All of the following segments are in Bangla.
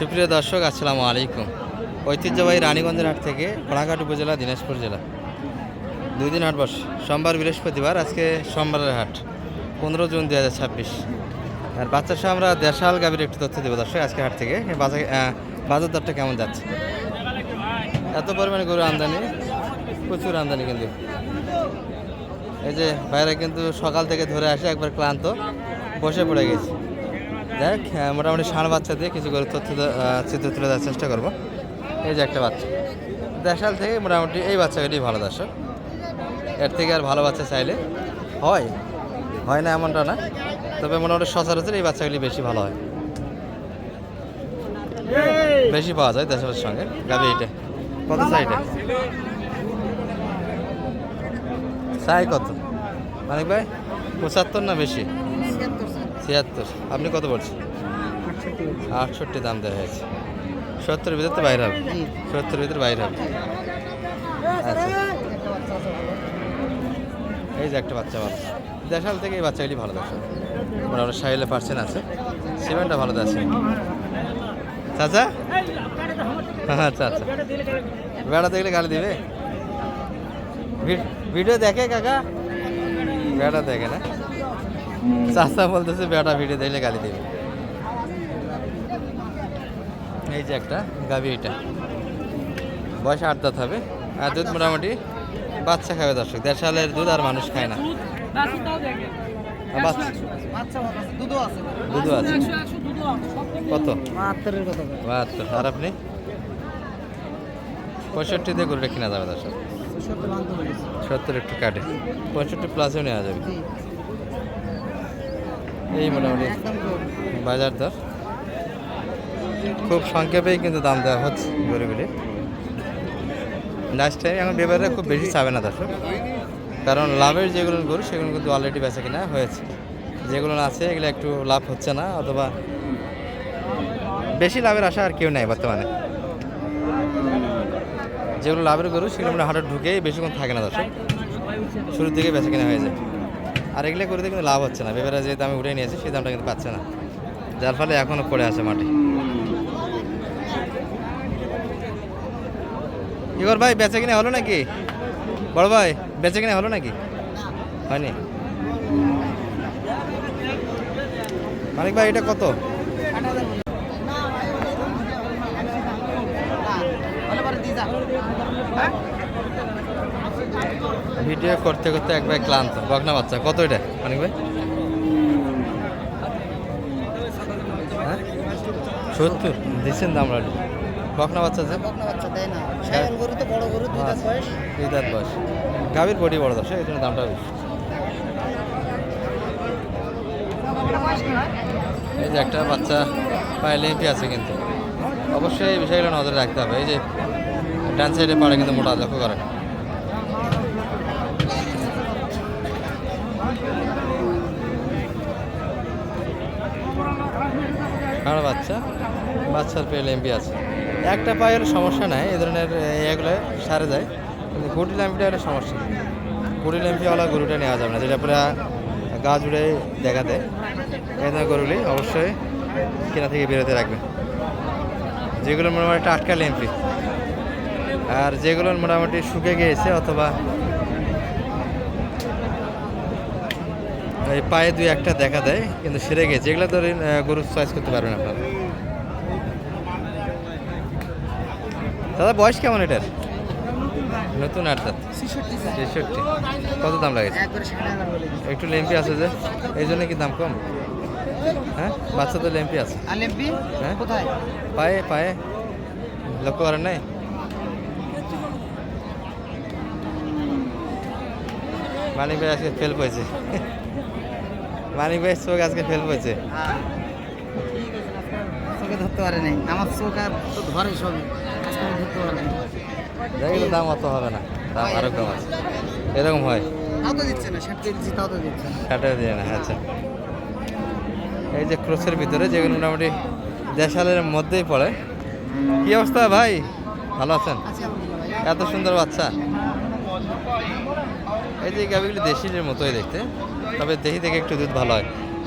সুপ্রিয় দর্শক, আসসালামু আলাইকুম। ঐতিহ্যবাহী রানীগঞ্জের হাট থেকে ঘোড়াঘাট উপজেলা, দিনাজপুর জেলা। 2 দিন হাট বসে, সোমবার বৃহস্পতিবার। আজকে সোমবারের হাট, 15 জুন 2026। আর বাচ্চার সহ আমরা দেশাল গাভীর একটু তথ্য দেবো দর্শক আজকে হাট থেকে। বাজার দরটা কেমন যাচ্ছে? এত পরিমাণে গরু আমদানি, প্রচুর আমদানি। কিন্তু এই যে বাইরে কিন্তু সকাল থেকে ধরে আসে একবার ক্লান্ত, বসে পড়ে গেছে। দেখ, মোটামুটি ষাঁড় বাচ্চা দিয়ে কিছু করে চিত্র তুলে দেওয়ার চেষ্টা করবো। এই যে একটা বাচ্চা দেশাল থেকে, মোটামুটি এই বাচ্চাগুলি ভালো দর্শক। এর থেকে আর ভালো বাচ্চা চাইলে হয় না এমনটা না, তবে মোটামুটি সচরাচর এই বাচ্চাগুলি বেশি ভালো হয়, বেশি পাওয়া যায় দেশের সঙ্গে। গাবি এটা কত চাইটা? চাই কত মানিক ভাই? 75 না বেশি? 76। আপনি কত বলছেন? 68 দাম দেওয়া হয়েছে। 70-এর ভিতরে তো বাইরে হবে, 70-এর ভিতরে বাইরে হবে। আচ্ছা, এই যে একটা বাচ্চা ভালো দেশাল থেকে, এই বাচ্চাগুলি ভালো দেশাল, মোটামুটি 60% আছে। সিমেন্টটা ভালো আছে চাচা। আচ্ছা আচ্ছা, বেড়া দেখলে গালি দিবে? ভিডিও দেখে কাকা? বেড়া দেখে না, চাচা বলতেছে বেড়া ভিডিও দেখলে গালি দিবে। এই যে একটা গাভী, এটা বয়স 8 দাঁত হবে। আর দুধ মোটামুটি বাচ্চা খাবে দর্শক। দেশালের দুধ আর মানুষ খায় না। দুধও আছে। কত? 72। আর আপনি 65 দিয়ে গরুটা কিনা যাবে দর্শক। 70 একটু কাটে, 65 প্লাসেও নেওয়া যাবে। এই মোটামুটি বাজার দর, খুব সংক্ষেপেই কিন্তু দাম দেওয়া হচ্ছে গরুগুলি। লাস্ট টাইম এখন ব্যাপারে খুব বেশি চাবে না দর্শক, কারণ লাভের যেগুলো গরু সেগুলো কিন্তু অলরেডি বেচা কিনা হয়েছে। যেগুলো আছে এগুলো একটু লাভ হচ্ছে না, অথবা বেশি লাভের আশা আর কেউ নেই বর্তমানে। যেগুলো লাভের গরু সেগুলো আমরা হাটে ঢুকেই বেশিক্ষণ থাকে না দর্শক, শুরুর দিকে বেচা কিনা হয়ে যায়। আর এগুলো গরুতে কিন্তু লাভ হচ্ছে না, ব্যাপারে যে দামে উঠে নিয়েছে সেই দামটা কিন্তু পাচ্ছে না, যার ফলে এখনও পড়ে আছে মাঠে। ইগর ভাই, বেচা কিনা হলো নাকি? বড় ভাই, বেচা কিনা হলো নাকি? হয়নি। মানিক ভাই, এটা কত? ভিডিও করতে করতে একবার ক্লান্ত। বকনা বাচ্চা কত এটা মানিক ভাই? 70 দিচ্ছেন দাম? বকনা বাচ্চা আছে, দুই দাঁত বয়স। গাভীর বডি বড় দর্শক, এই জন্য দামটা বেশি। এই যে একটা বাচ্চা পায়ে লেম্পি আছে, কিন্তু অবশ্যই এই বিষয়গুলো নজরে রাখতে হবে। এই যে ডান সাইডে পাড়ে কিন্তু মোটা, লক্ষ্য করেন। কারো বাচ্চার পেয়ে লেম্পি আছে। একটা পায়ের সমস্যা নাই, এই ধরনের এগুলো সারে যায়, কিন্তু গুটি ল্যাম্পিটা একটা সমস্যা। গুটি ল্যাম্পিওয়ালা গরুটা নেওয়া যাবে না, যেটা পুরো গা জুড়ে দেখা দেয়। এই ধরনের গরুগুলি অবশ্যই কেনা থেকে বেরোতে রাখবেন। যেগুলো মোটামুটি টাটকা ল্যাম্পি, আর যেগুলো মোটামুটি শুকে গিয়েছে অথবা এই পায়ে 2-1টা দেখা দেয় কিন্তু সেরে গেছে, এগুলো ধরেন গরু চয়েস করতে পারবেন আপনারা। দাদা, বয়স কেমন এটার? নতুন 8 দাঁত, 66। কত দাম লাগেছে? একটু লেম্পি আছে যে, এই জন্য কি দাম কম? হ্যাঁ, বাচ্চা তো লেম্পি আছে। হ্যাঁ, পায়ে লক্ষ্য করেন নাই? মানিক ভাই আজকে ফেল হয়েছে। মানিক ভাই চোখ আজকে ফেল হয়েছে, চোখে ধরতে পারে নাই। আমার চোখ আর তো ধরে সবই, ধরতে পারে নাই। দেখলে দাম অত হবে না, দাম আরো কম আছে। এরকম হয়, কাটাও দিয়ে না। আচ্ছা, এই যে ক্রসের ভিতরে যেগুলো মোটামুটি দেশালের মধ্যেই পড়ে। কি অবস্থা ভাই, ভালো আছেন? এত সুন্দর বাচ্চা। এই যে গাভিগুলি দেশির মতোই দেখতে, তবে দেশি থেকে একটু দুধ ভালো হয়।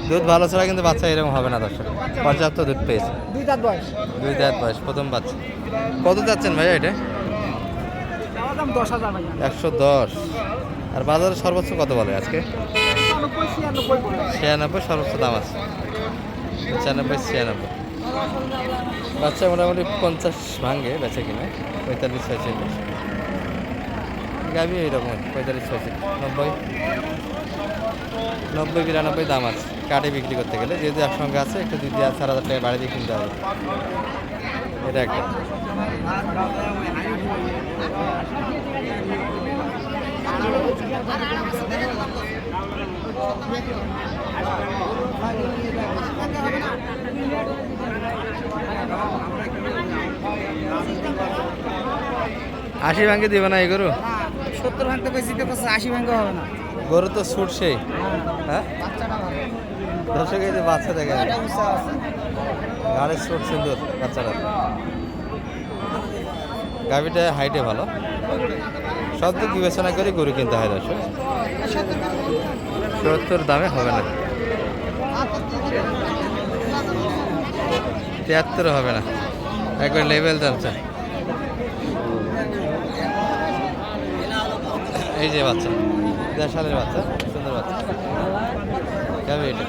দুধ ভালো ছাড়া কিন্তু বাচ্চা এরকম হবে না দর্শক, পর্যাপ্ত দুধ পেয়েছে। 2 দাঁত বয়স। 2 দাঁত বয়স, প্রথম বাচ্চা। কত যাচ্ছেন ভাইয়া এটা? আমার দাম 10,000 ভাই। 110। আর বাজারে সর্বোচ্চ কত বলে আজকে? 96 বলে। 96 সর্বোচ্চ দাম আছে। 95 96। বাচ্চা মোটামুটি 50 ভাঙে বেচে কিনা, 45 46। গাভী এইরকম 45 46 90 92 দাম আছে কাটে বিক্রি করতে গেলে। যেহেতু একসঙ্গে আছে, একটু 2,000-4,000 টাকা বাড়ি দিয়ে কিনতে হবে। এটা একটা। আশি ভাঙে দিবে না এই গরু? 70 ভাঙতে বেশি তো 80 ভাঙতে হবে না। গরু তো ছুট সেই। হ্যাঁ, বাচ্চাটা ভালো। দর্শক এই যে বাচ্চা দেখে, এটা উঁচা আছে। গাড়ির ছুট সুন্দর বাচ্চাটা। গাভিটা হাইটে ভালো। সব দিক বিবেচনা করে গরু কিনতে হয় দর্শক। 70 দামে হবে না, 73 হবে না, একবার লেভেল দাম চাই। এই যে বাচ্চা, 10 সালের বাচ্চা, সুন্দর বাচ্চা। গাভি এটা।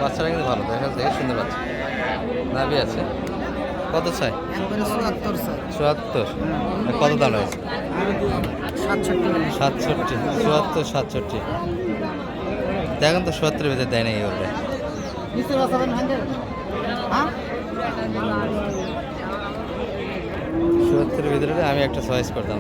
বাচ্চাটা কিন্তু ভালো, দেখা দেখে সুন্দর বাচ্চা। নাভি আছে। কত চাই? 74। কত দাম আছে? 67। 74 67। দেখেন তো 70 ভিতরে দেয় না এই ওটা। 70 ভিতরে আমি একটা চয়েস করতাম।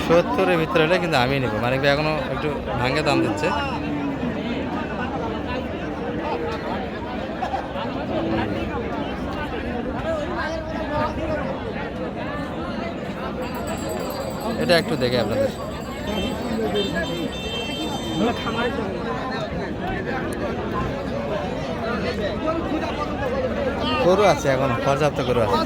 সত্তরের ভিতরে হলে কিন্তু আমি নেবো, মানে এখনো একটু ভাঙে দাম দিচ্ছে। এটা একটু দেখে আপনাদের। গরু আছে এখন, পর্যাপ্ত গরু আছে।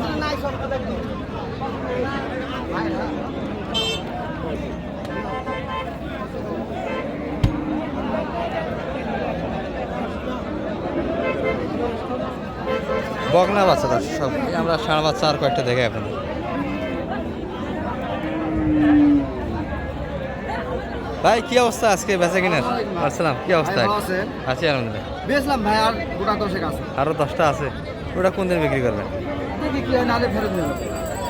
বকনা বাচ্চা তো সব, আমরা ষাঁড় বাচ্চা আর কয়েকটা দেখে আপনাদের। ভাই কি অবস্থা আজকে বেচা কিনার? আসসালাম, কি অবস্থা? আছি আলহামদুলিল্লাহ। বেচলাম ভাই, আর গোটা 10 আছে। আরো 10টা আছে। ওটা কোন দিন বিক্রি করবেন? বিক্রি হয় নালে ফেরত নেব।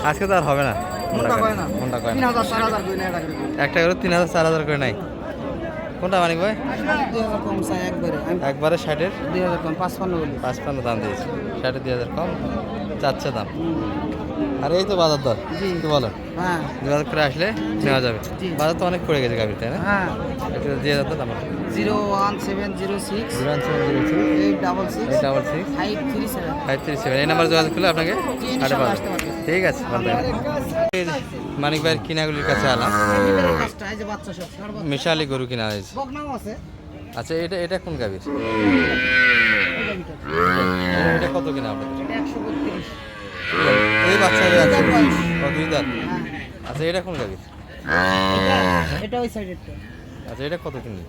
আজকে তো আর হবে না। মনটা কয় না। 3000 4000 করে নেয় টাকা। একটা করে 3000 4000 করে নাই। কোনটা মানিক ভাই? 2000 কম চাই একবারে। একবারে 60-এর 2000 কম 55 বলি। 55 দাম দিয়েছে। 60-এর 2000 কম, চাচ্ছে দাম। আর এই তো বাজার দর, কি বলেন? হ্যাঁ, যোগাযোগ করে আসলে নেওয়া যাবে। বাজার তো অনেক পড়ে গেছে গাভীর, তাই না? হ্যাঁ। একটু দিয়ে যাতে নাম্বার। 01706 01706 866 866 537। 537 এই নাম্বার যোগাযোগ করলে আপনাকে হাটে পাবেন। আসতে পারবে। ঠিক আছে, ভালো থাকবেন। এই যে মানিক ভাইয়ের কিনাগুলির কাছে আলাম। পাঁচটা এই যে বাচ্চা সব সর্ব মিশালি গরু কিনা হয়েছে। বকনাও আছে। আচ্ছা, এটা কোন গাভীর? এটা কত কিনা আপনাদের? এটা 132। এই বাচ্চাদের আছে। 2 দাঁত বয়স। 2 দাঁত। হ্যাঁ, আচ্ছা, এটা কোন গাভীর? এটা ওই সাইডেরটা। আচ্ছা, এটা কত কিনলি?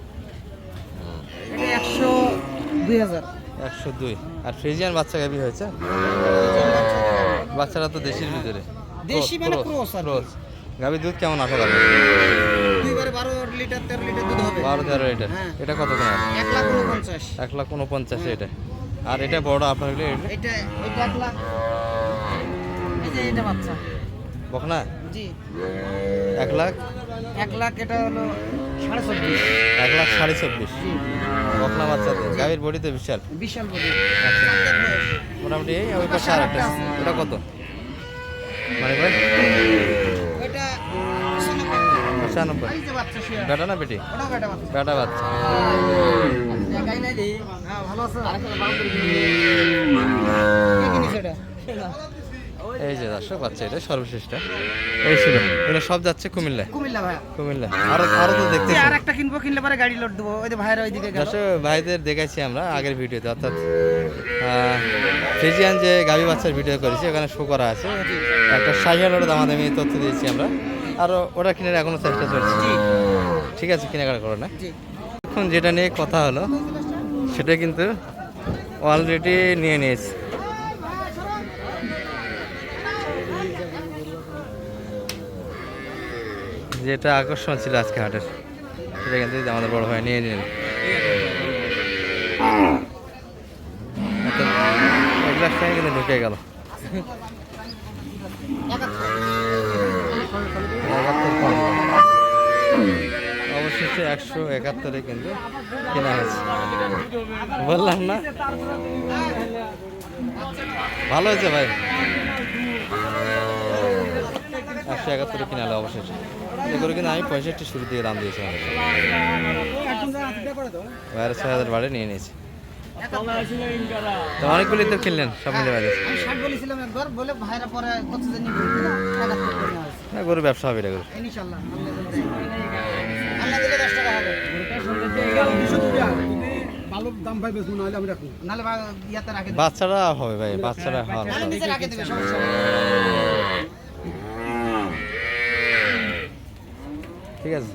এটা 102,000। 102। আর ফ্রিজিয়ান বাচ্চা গাভী হয়েছে? বাচ্চারা তো দেশির ভিতরে। দেশি মানে ক্রস আর কি। ক্রস। গাভীর দুধ কেমন আশা করবেন? দুইবারে 12 লিটার 13 লিটার দুধ হবে। 12-13 লিটার। হ্যাঁ। এটা কত কিনা? 1,49,000। 1,49,000 এটা। আর এটা বড় আপনার হলে এটা এটা 1 লাখ। এই যে এটা বাচ্চা। বকনা জি। 1 লাখ 1 লাখ এটা হলো 1,24,500 বকনা বাচ্চাতে গাভীর বডি তো বিশাল। বিশাল বডি। আচ্ছা মোটামুটি এই ওই পাশে আর একটা ওটা কত মানে ভাই এটা 95 এই যে বাচ্চা শুয়ে বেটা না বেটি ওটাও বেটা বাচ্চা। বেটা বাচ্চা দেখাই নাই রে। হ্যাঁ ভালো আছে। আরেকটা বাউন্ডারি কি কিনিস এটা? এই যে দর্শক বাচ্চা এটা সর্বশেষটা এই ছিল এগুলো সব যাচ্ছে কুমিল্লায় কুমিল্লা ভাই। কুমিল্লা আরো আরো তো দেখতে আর একটা কিনবো, কিনলে পরে গাড়ি লোড দেবো। ওই যে ভাইয়ের ওইদিকে গেল। দর্শক ভাইদের দেখাইছি আমরা আগের ভিডিওতে অর্থাৎ ফ্রিজিয়ান যে গাভী বাচ্চার ভিডিও করেছি ওখানে শো করা আছে একটা সাইহালোর দামাদামি তথ্য দিয়েছি আমরা আর ওটা কিনে এখনো চেষ্টা চলছে ঠিক আছে কেনাকাটা করো না জি। এখন যেটা নিয়ে কথা হলো সেটা কিন্তু অলরেডি নিয়ে নিয়েছি যেটা আকর্ষণ ছিল আজকে হাটের সেটা কিন্তু আমাদের বড় ভাই নিয়ে নিলেন এক লাখ টাকা কিন্তু ঢুকে গেল 71 অবশেষে 171 কিন্তু কেনা হয়েছে বললাম না ভালো হয়েছে ভাই 171 কিনা হলো অবশেষে এগুলো কিন্তু আমি 65 শুরু দিয়ে দাম দিয়েছিলাম ভাইয়ের 6,000 বাড়ে নিয়ে নিয়েছি তো অনেকগুলি তো কিনলেন সব মিলে বাজে আমি 60 বলেছিলাম একবার, বলে ভাইরা পরে কত জানি বলছিল 71 করে নেওয়া হয়েছে। না গরু ব্যবসা হবে এটা গরু ইনশাআল্লাহ আল্লাহ দিলে 10 টাকা হবে। ভালো দাম পাই বেশ মনে হলে আমি রাখুন। নালে ইয়াতে রাখে দেবে। বাচ্চারা হবে ভাই বাচ্চারা হওয়ার নালে মতো। নিচে রাখে দেবে, সমস্যা নেই। ঠিক আছে